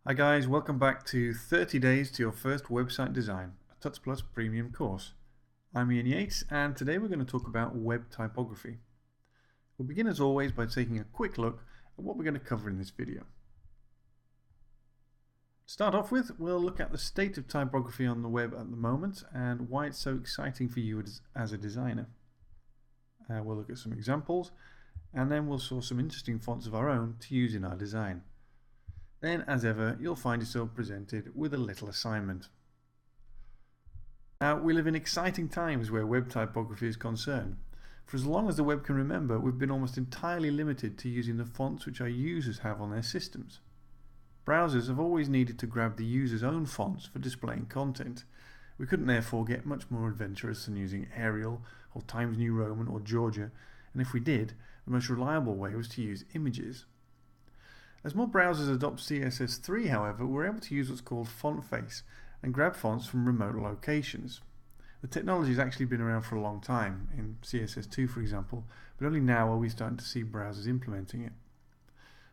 Hi guys, welcome back to 30 Days to Your First Website Design, a Tuts Plus premium course. I'm Ian Yates and today we're going to talk about web typography. We'll begin as always by taking a quick look at what we're going to cover in this video. To start off with, we'll look at the state of typography on the web at the moment and why it's so exciting for you as a designer. We'll look at some examples and then we'll source some interesting fonts of our own to use in our design. Then, as ever, you'll find yourself presented with a little assignment. Now, we live in exciting times where web typography is concerned. For as long as the web can remember, we've been almost entirely limited to using the fonts which our users have on their systems. Browsers have always needed to grab the user's own fonts for displaying content. We couldn't therefore get much more adventurous than using Arial or Times New Roman or Georgia, and if we did, the most reliable way was to use images. As more browsers adopt CSS3, however, we're able to use what's called font face and grab fonts from remote locations. The technology has actually been around for a long time, in CSS2 for example, but only now are we starting to see browsers implementing it.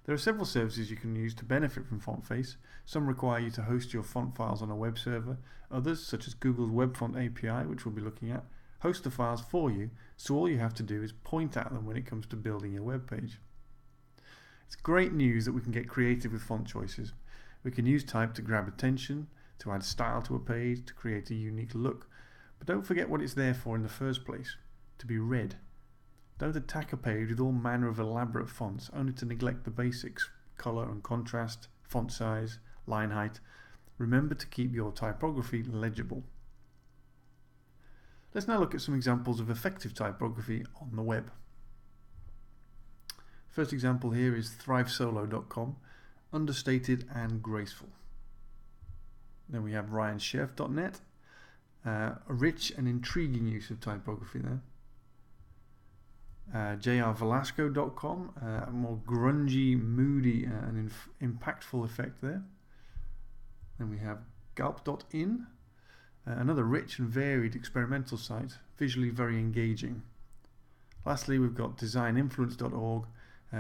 There are several services you can use to benefit from font face. Some require you to host your font files on a web server. Others, such as Google's Web Font API, which we'll be looking at, host the files for you, so all you have to do is point at them when it comes to building your web page. It's great news that we can get creative with font choices. We can use type to grab attention, to add style to a page, to create a unique look. But don't forget what it's there for in the first place, to be read. Don't attack a page with all manner of elaborate fonts, only to neglect the basics, color and contrast, font size, line height. Remember to keep your typography legible. Let's now look at some examples of effective typography on the web. First example here is thrivesolo.com, understated and graceful. Then we have ryanchef.net, a rich and intriguing use of typography there. jrvelasco.com, a more grungy, moody and impactful effect there. Then we have gulp.in, another rich and varied experimental site, visually very engaging. Lastly, we've got designinfluence.org,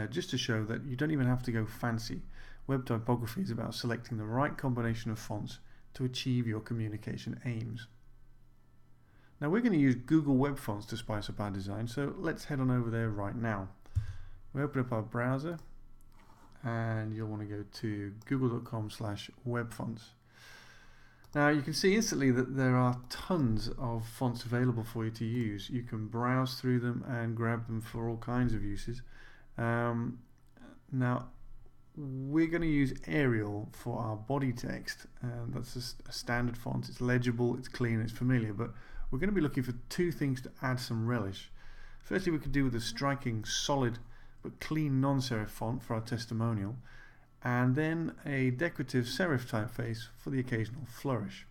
just to show that you don't even have to go fancy. Web typography is about selecting the right combination of fonts to achieve your communication aims. Now we're going to use Google Web Fonts to spice up our design, so let's head on over there right now. We open up our browser and you'll want to go to google.com/webfonts. Now you can see instantly that there are tons of fonts available for you to use. You can browse through them and grab them for all kinds of uses. Now we're going to use Arial for our body text. That's a standard font. It's legible, it's clean, it's familiar, but we're going to be looking for two things to add some relish. Firstly, we could do with a striking, solid but clean non-serif font for our testimonial, and then a decorative serif typeface for the occasional flourish.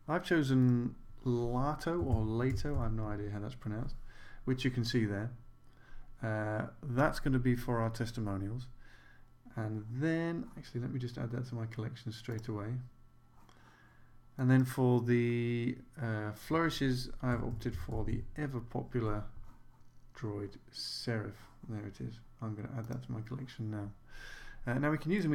I've chosen Lato or Lato, I have no idea how that's pronounced, which you can see there. That's going to be for our testimonials, and then actually let me just add that to my collection straight away. And then for the flourishes, I've opted for the ever popular Droid serif. There it is. I'm going to add that to my collection now. Now we can use them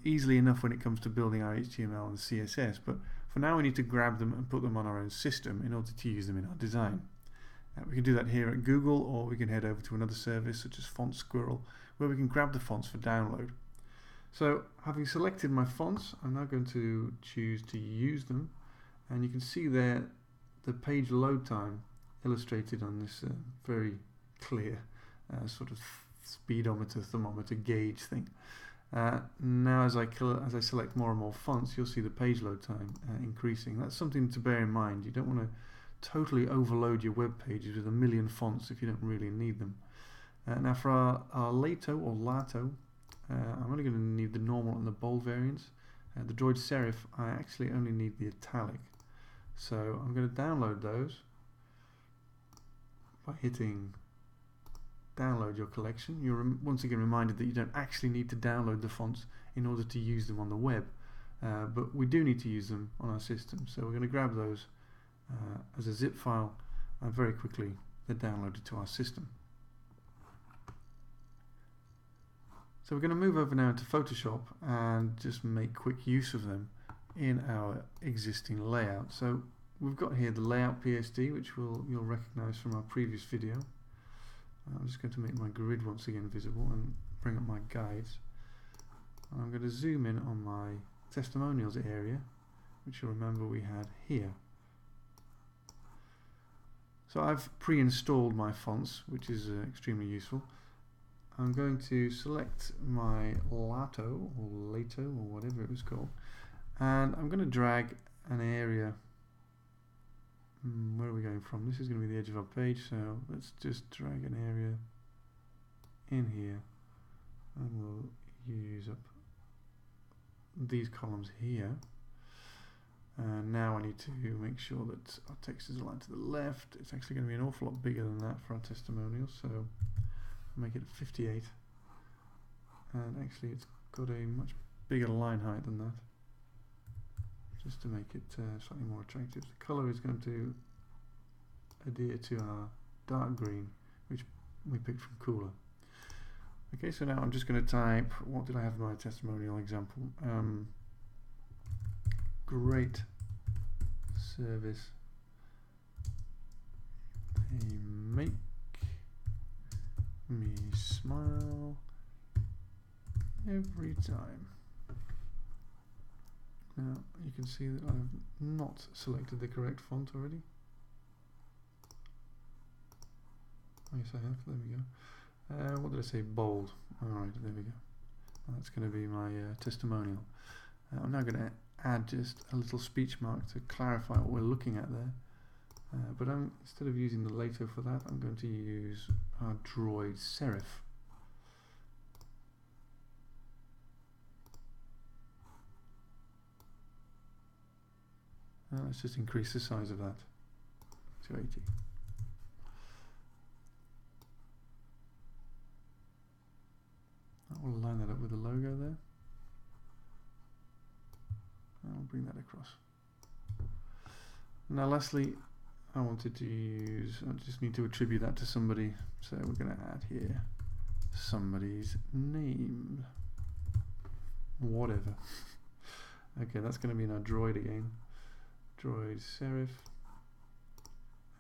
easily enough when it comes to building our HTML and CSS, but for now we need to grab them and put them on our own system in order to use them in our design. We can do that here at Google, or we can head over to another service such as Font Squirrel, where we can grab the fonts for download. So having selected my fonts, I'm now going to choose to use them, and you can see there the page load time illustrated on this very clear sort of speedometer, thermometer gauge thing. Now as I select more and more fonts, you'll see the page load time increasing. That's something to bear in mind. You don't want to totally overload your web pages with a million fonts if you don't really need them. Now for our Lato or Lato, I'm only going to need the normal and the bold variants. The Droid serif, I actually only need the italic. So I'm going to download those by hitting download your collection. You're once again reminded that you don't actually need to download the fonts in order to use them on the web, but we do need to use them on our system. So we're going to grab those as a zip file and very quickly they're downloaded to our system. So we're going to move over now to Photoshop and just make quick use of them in our existing layout. So we've got here the layout PSD, which you'll recognize from our previous video. I'm just going to make my grid once again visible and bring up my guides. And I'm going to zoom in on my testimonials area, which you'll remember we had here. So I've pre-installed my fonts, which is extremely useful. I'm going to select my Lato or whatever it was called, and I'm going to drag an area. Where are we going from? This is going to be the edge of our page, so let's just drag an area in here, and we'll use up these columns here. And now I need to make sure that our text is aligned to the left. It's actually going to be an awful lot bigger than that for our testimonials, so I'll make it 58, and actually it's got a much bigger line height than that, just to make it slightly more attractive. The colour is going to adhere to our dark green, which we picked from Cooler. Okay, so now I'm just going to type, what did I have in my testimonial example? Great service, they make me smile every time. Now you can see that I've not selected the correct font already. Yes, I have. There we go. What did I say? Bold. Alright, there we go. And that's going to be my testimonial. I'm now going to add just a little speech mark to clarify what we're looking at there. But instead of using the Lato for that, I'm going to use our Droid Serif. Let's just increase the size of that to 80. I'll line that up with the logo there. I'll bring that across. Now lastly, I just need to attribute that to somebody, so we're going to add here somebody's name, whatever. Okay, that's going to be in our droid again, droid serif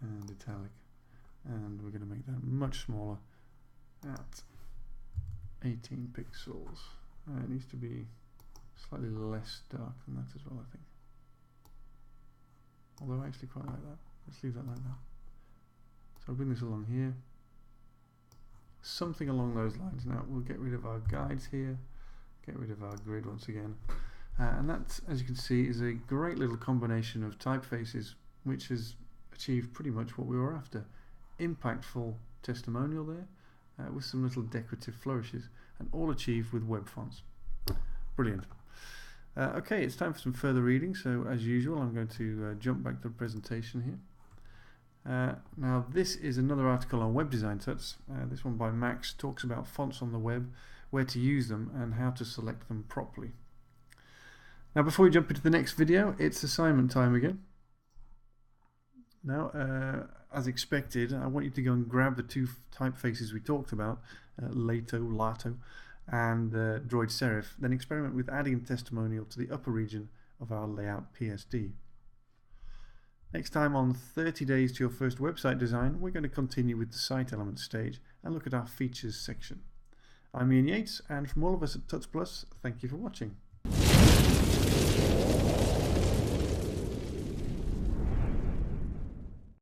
and italic, and we're going to make that much smaller at 18 pixels. It needs to be slightly less dark than that as well, I think. Although I actually quite like that. Let's leave that like that. So I'll bring this along here. Something along those lines. Now we'll get rid of our guides here. Get rid of our grid once again. And that, as you can see, is a great little combination of typefaces which has achieved pretty much what we were after. Impactful testimonial there, with some little decorative flourishes, and all achieved with web fonts. Brilliant. Okay, it's time for some further reading, so as usual I'm going to jump back to the presentation here. Now this is another article on Web Design Tuts. This one by Max talks about fonts on the web, where to use them and how to select them properly. Now before we jump into the next video, it's assignment time again. Now as expected, I want you to go and grab the two typefaces we talked about, Lato, and Droid Serif, then experiment with adding a testimonial to the upper region of our layout PSD. Next time on 30 Days to Your First Website Design, we're going to continue with the Site Elements stage and look at our Features section. I'm Ian Yates, and from all of us at Tuts Plus, thank you for watching.